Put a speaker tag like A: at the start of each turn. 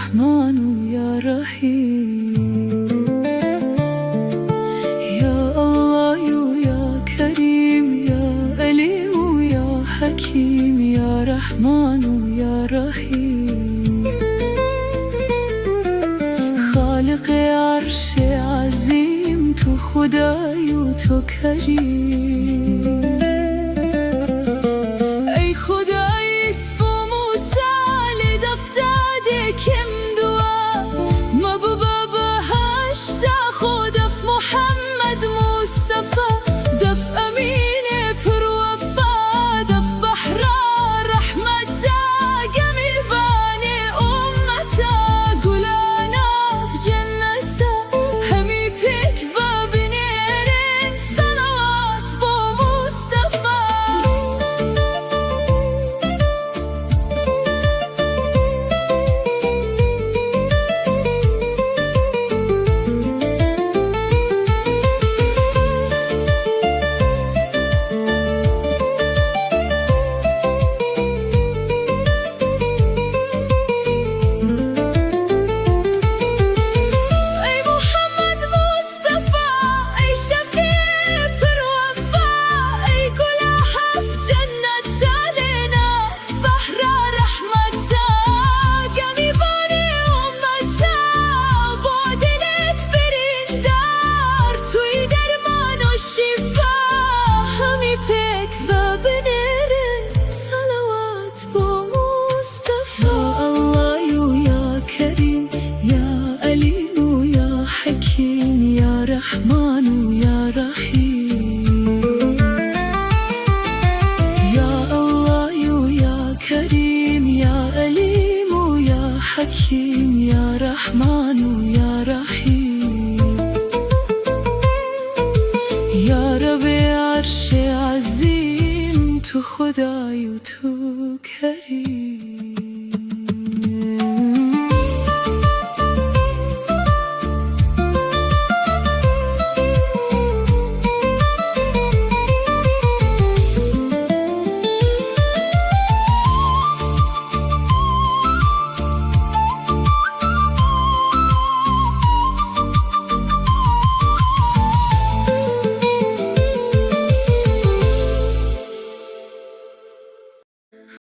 A: رحمن يا رحيم. يا الله يا كريم يا عليم يا حكيم يا رحمن يا رحيم. خالق عرش عظیم تو خدای و تو کریم. ای خدای اسم موسی لدفتاده کم دعا محبوبا بهشت خودف محمد مصطفى دف امین پر وفا دف بحر رحمتا گمیوان امتا گلانا جنتا همی پیک و بنیرین صلوات با مصطفى. رحمن يا رحيم. يا الله يا كريم يا عليم يا حكيم يا رحمن يا رحيم. يا رب عرش عظیم تو خدای و تو کریم.